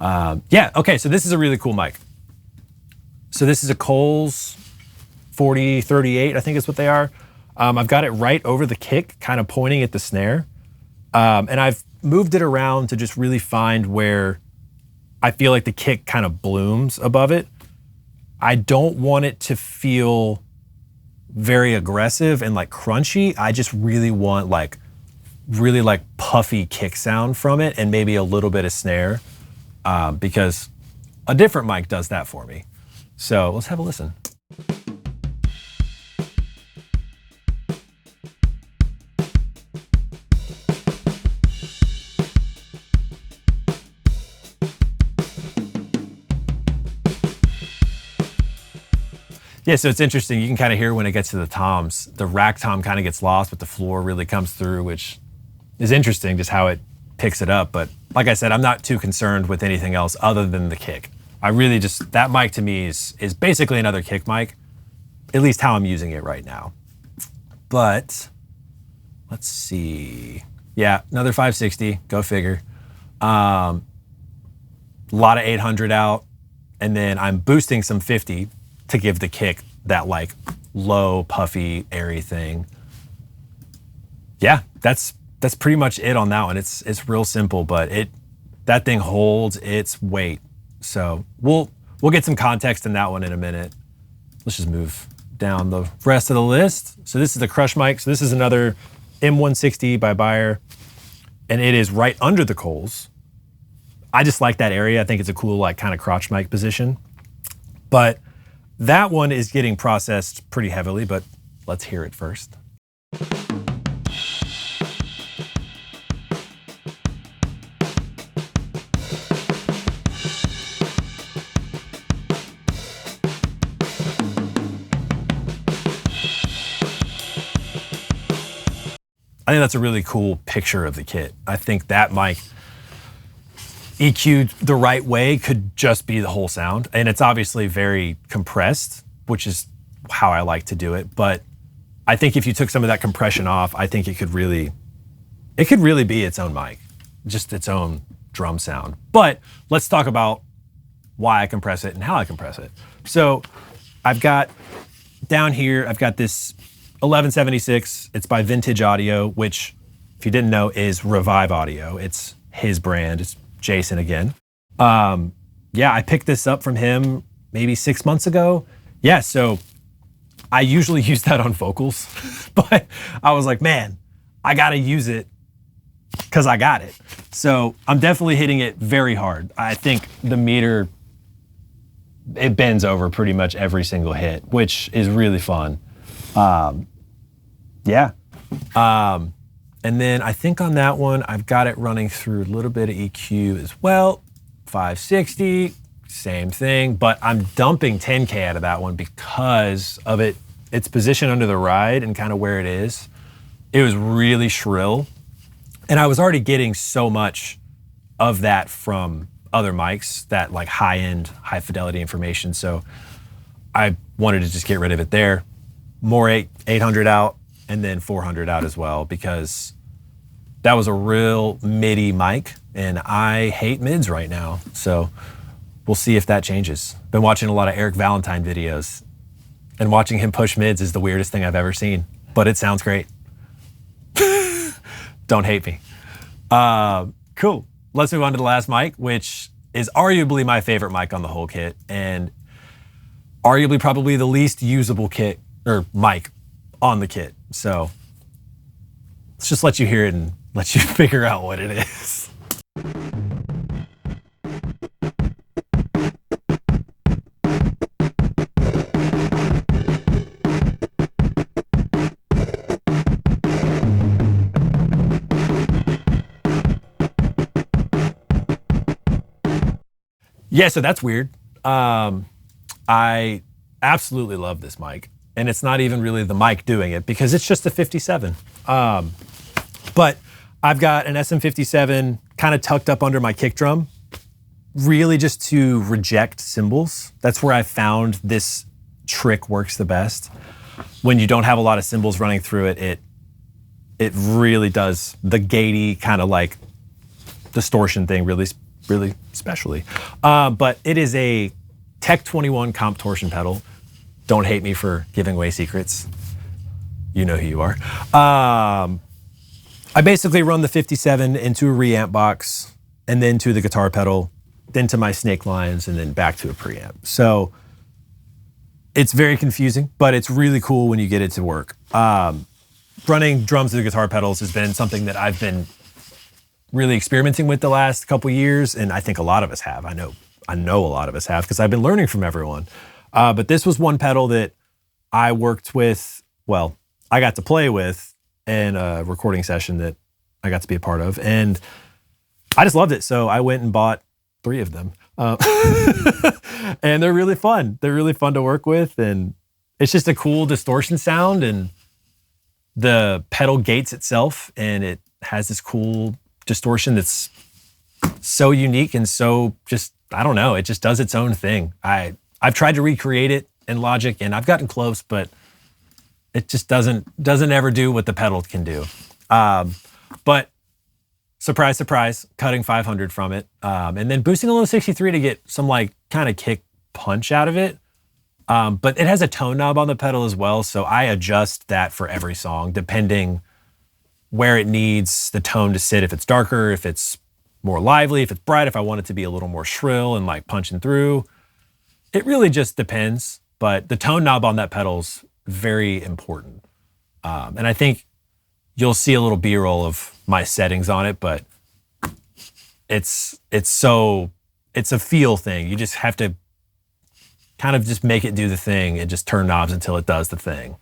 Yeah, okay, so this is a really cool mic. So this is a Coles 4038, I think is what they are. I've got it right over the kick, kind of pointing at the snare. And I've moved it around to just really find where I feel like the kick kind of blooms above it. I don't want it to feel very aggressive and like crunchy. I just really want like really like puffy kick sound from it and maybe a little bit of snare because a different mic does that for me. So let's have a listen. Yeah, so it's interesting. You can kind of hear when it gets to the toms, the rack tom kind of gets lost, but the floor really comes through, which is interesting just how it picks it up. But like I said, I'm not too concerned with anything else other than the kick. I really just, that mic to me is basically another kick mic, at least how I'm using it right now. But let's see. Yeah, another 560, go figure. A lot of 800 out, and then I'm boosting some 50 to give the kick that like low, puffy, airy thing. Yeah, that's pretty much it on that one. It's real simple, but that thing holds its weight. So we'll get some context in that one in a minute. Let's just move down the rest of the list. So this is the Crush mic. So this is another M160 by Beyer, and it is right under the Coles. I just like that area. I think it's a cool like kind of crotch mic position. But that one is getting processed pretty heavily, but let's hear it first. I think that's a really cool picture of the kit. I think that mic EQ'd the right way could just be the whole sound. And it's obviously very compressed, which is how I like to do it. But I think if you took some of that compression off, I think it could really be its own mic, just its own drum sound. But let's talk about why I compress it and how I compress it. So I've got down here, I've got this 1176. It's by Vintage Audio, which if you didn't know is Revive Audio. It's his brand. It's Jason again. Yeah, I picked this up from him maybe 6 months ago. Yeah, so I usually use that on vocals, but I was like, man, I gotta use it because I got it. So I'm definitely hitting it very hard. I think the meter, it bends over pretty much every single hit, which is really fun. Yeah. And then I think on that one, I've got it running through a little bit of EQ as well. 560, same thing, but I'm dumping 10K out of that one because of its position under the ride and kind of where it is. It was really shrill. And I was already getting so much of that from other mics, that like high-end, high-fidelity information. So I wanted to just get rid of it there. More 800 out, and then 400 out as well, because that was a real MIDI mic, and I hate mids right now. So we'll see if that changes. Been watching a lot of Eric Valentine videos, and watching him push mids is the weirdest thing I've ever seen, but it sounds great. Don't hate me. Cool. Let's move on to the last mic, which is arguably my favorite mic on the whole kit, and arguably probably the least usable kit or mic on the kit. So let's just let you hear it and let you figure out what it is. Yeah, so that's weird. I absolutely love this mic. And it's not even really the mic doing it because it's just a 57. But I've got an SM57 kind of tucked up under my kick drum, really just to reject cymbals. That's where I found this trick works the best. When you don't have a lot of cymbals running through it, it really does the gatey kind of like distortion thing really really specially. But it is a Tech 21 comp torsion pedal. Don't hate me for giving away secrets. You know who you are. I basically run the 57 into a reamp box and then to the guitar pedal, then to my snake lines, and then back to a preamp. So it's very confusing, but it's really cool when you get it to work. Running drums to the guitar pedals has been something that I've been really experimenting with the last couple years, and I think a lot of us have. I know a lot of us have because I've been learning from everyone. But this was one pedal that I worked with, well, I got to play with in a recording session that I got to be a part of, and I just loved it. So I went and bought 3 of them. And they're really fun. They're really fun to work with, and it's just a cool distortion sound, and the pedal gates itself, and it has this cool distortion that's so unique and so just, I don't know, it just does its own thing. I've tried to recreate it in Logic, and I've gotten close, but it just doesn't ever do what the pedal can do. But surprise, surprise, cutting 500 from it, and then boosting a little 63 to get some like kind of kick punch out of it. But it has a tone knob on the pedal as well, so I adjust that for every song, depending where it needs the tone to sit. If it's darker, if it's more lively, if it's bright, if I want it to be a little more shrill and like punching through. It really just depends, but the tone knob on that pedal's very important. And I think you'll see a little B-roll of my settings on it, but it's a feel thing. You just have to kind of just make it do the thing and just turn knobs until it does the thing.